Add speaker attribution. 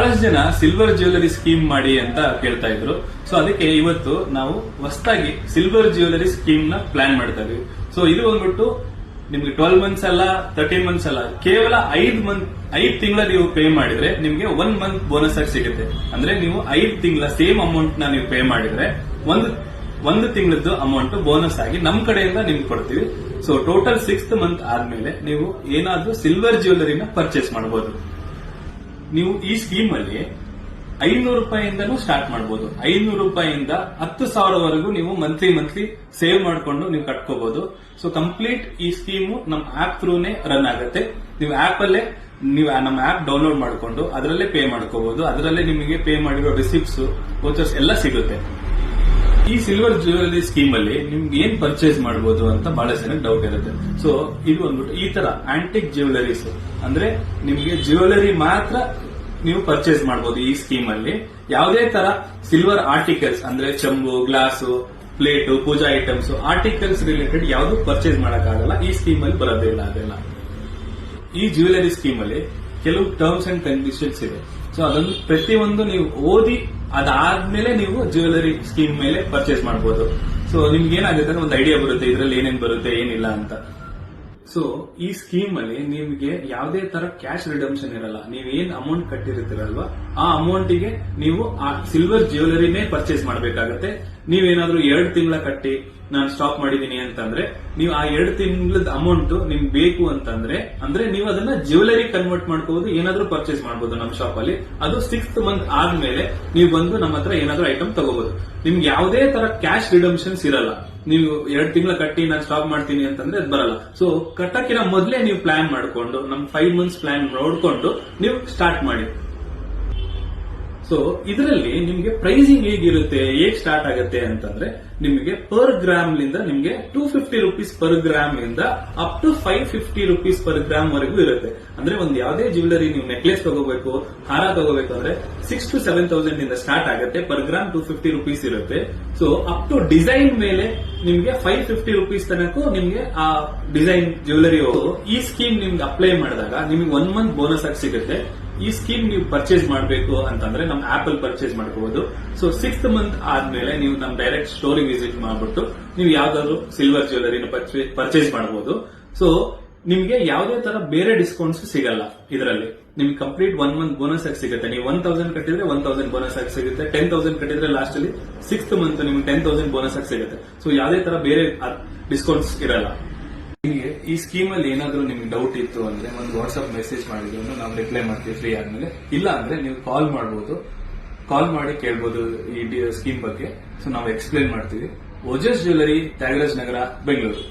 Speaker 1: ಬಹಳಷ್ಟು ಜನ silver jewellery scheme ಮಾಡಿ ಅಂತ ಕೇಳ್ತಾ ಇದ್ರು. ಸೊ ಅದಕ್ಕೆ ಇವತ್ತು ನಾವು ಹೊಸದಾಗಿ ಸಿಲ್ವರ್ ಜ್ಯುವೆಲರಿ ಸ್ಕೀಮ್ ನ ಪ್ಲಾನ್ ಮಾಡ್ತಾ ಇದೀವಿ. ಸೊ ಇದು ಬಂದ್ಬಿಟ್ಟು ನಿಮ್ಗೆ 12 ಮಂತ್ಸ್ ಅಲ್ಲ, 13 ಮಂತ್ಸ್ ಅಲ್ಲ, ಕೇವಲ 5 ತಿಂಗಳ ನೀವು ಪೇ ಮಾಡಿದ್ರೆ ನಿಮ್ಗೆ 1 ಮಂತ್ ಬೋನಸ್ ಆಗಿ ಸಿಗುತ್ತೆ. ಅಂದ್ರೆ ನೀವು 5 ತಿಂಗಳ ಸೇಮ್ ಅಮೌಂಟ್ ನ ನೀವು ಪೇ ಮಾಡಿದ್ರೆ ಒಂದು ತಿಂಗಳದ್ದು ಅಮೌಂಟ್ ಬೋನಸ್ ಆಗಿ ನಮ್ ಕಡೆಯಿಂದ ನಿಮ್ಗೆ ಕೊಡ್ತೀವಿ. ಸೊ ಟೋಟಲ್ 6th ಮಂತ್ ಆದ್ಮೇಲೆ ನೀವು ಏನಾದ್ರೂ ಸಿಲ್ವರ್ ಜ್ಯುವೆಲರಿನ ಪರ್ಚೇಸ್ ಮಾಡಬಹುದು. ನೀವು ಈ ಸ್ಕೀಮ್ ಅಲ್ಲಿ 500 ರೂಪಾಯಿಂದನೂ ಸ್ಟಾರ್ಟ್ ಮಾಡಬಹುದು. 500 ರೂಪಾಯಿಂದ 10,000ವರೆಗೂ ನೀವು ಮಂತ್ಲಿ ಸೇವ್ ಮಾಡಿಕೊಂಡು ನೀವು ಕಟ್ಕೋಬಹುದು. ಸೊ ಕಂಪ್ಲೀಟ್ ಈ ಸ್ಕೀಮು ನಮ್ಮ ಆಪ್ ಥ್ರೂನೇ ರನ್ ಆಗುತ್ತೆ. ನೀವು ಆಪ್ ಅಲ್ಲೇ ನಮ್ಮ ಆಪ್ ಡೌನ್ಲೋಡ್ ಮಾಡಿಕೊಂಡು ಅದರಲ್ಲೇ ಪೇ ಮಾಡ್ಕೋಬಹುದು. ಅದರಲ್ಲೇ ನಿಮಗೆ ಪೇ ಮಾಡಿರೋ ರಿಸಿಪ್ಟ್ಸ್, ವೋಚರ್ಸ್ ಎಲ್ಲ ಸಿಗುತ್ತೆ. ಈ ಸಿಲ್ವರ್ ಜ್ಯುವೆಲರಿ ಸ್ಕೀಮ್ ಅಲ್ಲಿ ನಿಮ್ಗೆ ಏನ್ ಪರ್ಚೇಸ್ ಮಾಡಬಹುದು ಅಂತ ಬಹಳ ಜನ ಡೌಟ್ ಇರುತ್ತೆ. ಸೊ ಇದು ಬಂದ್ಬಿಟ್ಟು ಈ ತರ ಆಂಟಿಕ್ ಜ್ಯುವೆಲರೀಸ್ ಅಂದ್ರೆ ನಿಮ್ಗೆ ಜ್ಯುವೆಲರಿ ಮಾತ್ರ ನೀವು ಪರ್ಚೇಸ್ ಮಾಡಬಹುದು. ಈ ಸ್ಕೀಮ್ ಅಲ್ಲಿ ಯಾವುದೇ ತರ ಸಿಲ್ವರ್ ಆರ್ಟಿಕಲ್ಸ್ ಅಂದ್ರೆ ಚೆಂಬು, ಗ್ಲಾಸು, ಪ್ಲೇಟ್, ಪೂಜಾ ಐಟಮ್ಸ್, ಆರ್ಟಿಕಲ್ಸ್ ರಿಲೇಟೆಡ್ ಯಾವುದು ಪರ್ಚೇಸ್ ಮಾಡಕ್ಕಾಗಲ್ಲ. ಈ ಸ್ಕೀಮ್ ಅಲ್ಲಿ ಬರೋದೇ ಇಲ್ಲ ಅದೆಲ್ಲ. ಈ ಜ್ಯುವೆಲರಿ ಸ್ಕೀಮ್ ಅಲ್ಲಿ ಕೆಲವು ಟರ್ಮ್ಸ್ ಅಂಡ್ ಕಂಡೀಷನ್ಸ್ ಇದೆ. ಸೊ ಅದನ್ನು ಪ್ರತಿಯೊಂದು ನೀವು ಓದಿ ಅದಾದ್ಮೇಲೆ ನೀವು ಜ್ಯುವೆಲರಿ ಸ್ಕೀಮ್ ಮೇಲೆ ಪರ್ಚೇಸ್ ಮಾಡಬಹುದು. ಸೊ ನಿಮ್ಗೆ ಏನಾಗುತ್ತೆ ಅಂದ್ರೆ ಒಂದು ಐಡಿಯಾ ಬರುತ್ತೆ ಇದ್ರಲ್ಲಿ ಏನೇನ್ ಬರುತ್ತೆ ಏನಿಲ್ಲ ಅಂತ. ಸೊ ಈ ಸ್ಕೀಮ್ ಅಲ್ಲಿ ನಿಮಗೆ ಯಾವುದೇ ತರ ಕ್ಯಾಶ್ ರಿಡಮ್ಷನ್ ಇರಲ್ಲ. ನೀವು ಏನ್ ಅಮೌಂಟ್ ಕಟ್ಟಿರ್ತೀರಲ್ವಾ ಆ ಅಮೌಂಟಿಗೆ ನೀವು ಆ ಸಿಲ್ವರ್ ಜ್ಯುವೆಲರಿನೇ ಪರ್ಚೇಸ್ ಮಾಡಬೇಕಾಗತ್ತೆ. ನೀವೇನಾದ್ರೂ 2 ತಿಂಗಳ ಕಟ್ಟಿ ನಾನು ಸ್ಟಾಪ್ ಮಾಡಿದೀನಿ ಅಂತಂದ್ರೆ ನೀವು ಆ 2 ತಿಂಗಳದ ಅಮೌಂಟ್ ನಿಮ್ಗೆ ಬೇಕು ಅಂತಂದ್ರೆ ನೀವು ಅದನ್ನ ಜ್ಯುವೆಲರಿ ಕನ್ವರ್ಟ್ ಮಾಡ್ಕೋಬಹುದು, ಏನಾದ್ರೂ ಪರ್ಚೇಸ್ ಮಾಡಬಹುದು ನಮ್ಮ ಶಾಪ್ ಅಲ್ಲಿ. ಅದು 6th ಮಂತ್ ಆದ್ಮೇಲೆ ನೀವು ಬಂದು ನಮ್ಮ ಹತ್ರ ಏನಾದ್ರೂ ಐಟಮ್ ತಗೋಬಹುದು. ನಿಮ್ಗೆ ಯಾವುದೇ ತರ ಕ್ಯಾಶ್ ರಿಡಮ್ಷನ್ಸ್ ಇರಲ್ಲ. ನೀವು 2 ತಿಂಗಳ ಕಟ್ಟಿ ನಾನು ಸ್ಟಾಪ್ ಮಾಡ್ತೀನಿ ಅಂತಂದ್ರೆ ಅದು ಬರಲ್ಲ. ಸೊ ಕಟ್ಟಕ್ಕಿನ ಮೊದಲೇ ನೀವು ಪ್ಲಾನ್ ಮಾಡ್ಕೊಂಡು ನಮ್ 5 ಮಂತ್ಸ್ ಪ್ಲಾನ್ ನೋಡ್ಕೊಂಡು ನೀವು ಸ್ಟಾರ್ಟ್ ಮಾಡಿ. ಸೊ ಇದರಲ್ಲಿ ನಿಮ್ಗೆ ಪ್ರೈಸಿಂಗ್ ಹೇಗಿರುತ್ತೆ, ಹೇಗೆ ಸ್ಟಾರ್ಟ್ ಆಗುತ್ತೆ ಅಂತಂದ್ರೆ ನಿಮಗೆ ಪರ್ ಗ್ರಾಮ್ ಲಿಂದ ನಿಮ್ಗೆ 250 ರೂಪೀಸ್ ಪರ್ ಗ್ರಾಮ್ ಇಂದ up to 550 rupees per gram ವರೆಗೂ ಇರುತ್ತೆ. ಅಂದ್ರೆ ಒಂದು ಯಾವುದೇ ಜ್ಯುವೆಲರಿ ನೀವು ನೆಕ್ಲೆಸ್ ತಗೋಬೇಕು, ಹಾರ ತಗೋಬೇಕು ಅಂದ್ರೆ 6,000 to 7,000 ಇಂದ ಸ್ಟಾರ್ಟ್ ಆಗುತ್ತೆ. ಪರ್ ಗ್ರಾಮ್ 250 ರೂಪೀಸ್ ಇರುತ್ತೆ. ಸೊ ಅಪ್ ಟು ಡಿಸೈನ್ ಮೇಲೆ ನಿಮ್ಗೆ 550 ರೂಪೀಸ್ ತನಕ ನಿಮ್ಗೆ ಆ ಡಿಸೈನ್ ಜ್ಯುವೆಲರಿ ಈ ಸ್ಕೀಮ್ ನಿಮ್ಗೆ ಅಪ್ಲೈ ಮಾಡಿದಾಗ ನಿಮ್ಗೆ 1 ಮಂತ್ ಬೋನಸ್ ಆಗಿ ಸಿಗುತ್ತೆ. ಈ ಸ್ಕೀಮ್ ನೀವು ಪರ್ಚೇಸ್ ಮಾಡಬೇಕು ಅಂತಂದ್ರೆ ನಮ್ ಆಪ್ ಅಲ್ಲಿ ಪರ್ಚೇಸ್ ಮಾಡಬಹುದು. ಸೊ 6th ಮಂತ್ ಆದ್ಮೇಲೆ ನೀವು ನಮ್ ಡೈರೆಕ್ಟ್ ಸ್ಟೋರಿಗೆ ವಿಸಿಟ್ ಮಾಡ್ಬಿಟ್ಟು ನೀವು ಯಾವ್ದಾದ್ರು ಸಿಲ್ವರ್ ಜ್ಯುವೆಲರಿನ ಪರ್ಚೇಸ್ ಮಾಡಬಹುದು. ಸೊ ನಿಮ್ಗೆ ಯಾವುದೇ ತರ ಬೇರೆ ಡಿಸ್ಕೌಂಟ್ಸ್ ಸಿಗಲ್ಲ. ಇದರಲ್ಲಿ ನಿಮ್ಗೆ ಕಂಪ್ಲೀಟ್ 1 ಮಂತ್ ಬೋನಸ್ ಆಗಿ ಸಿಗುತ್ತೆ. ನೀವು 1,000 ಕಟ್ಟಿದ್ರೆ 1,000 ಬೋನಸ್ ಆಗಿ ಸಿಗುತ್ತೆ. 10,000 ಕಟ್ಟಿದ್ರೆ ಲಾಸ್ಟ್ ಅಲ್ಲಿ 6th ಮಂತ್ ನಿಮ್ಗೆ 10,000 ಬೋನಸ್ ಆಗಿ ಸಿಗುತ್ತೆ. ಸೊ ಯಾವುದೇ ತರ ಬೇರೆ ಡಿಸ್ಕೌಂಟ್ಸ್ ಇರಲ್ಲ. ನಿಮಗೆ ಈ ಸ್ಕೀಮ್ ಅಲ್ಲಿ ಏನಾದ್ರೂ ನಿಮ್ಗೆ ಡೌಟ್ ಇತ್ತು ಅಂದ್ರೆ ಒಂದು ವಾಟ್ಸ್ಆಪ್ ಮೆಸೇಜ್ ಮಾಡಿದ್ರು ನಾವು ರಿಪ್ಲೈ ಮಾಡ್ತೀವಿ ಫ್ರೀ ಆದ್ಮೇಲೆ. ಇಲ್ಲ ಅಂದ್ರೆ ನೀವು ಕಾಲ್ ಮಾಡಬಹುದು, ಕಾಲ್ ಮಾಡಿ ಕೇಳಬಹುದು ಈ ಸ್ಕೀಮ್ ಬಗ್ಗೆ. ಸೊ ನಾವು ಎಕ್ಸ್ಪ್ಲೈನ್ ಮಾಡ್ತೀವಿ. ಓಜಸ್ ಜ್ಯುವೆಲರಿ, ತ್ಯಾಗರಾಜ್ ನಗರ, ಬೆಂಗಳೂರು.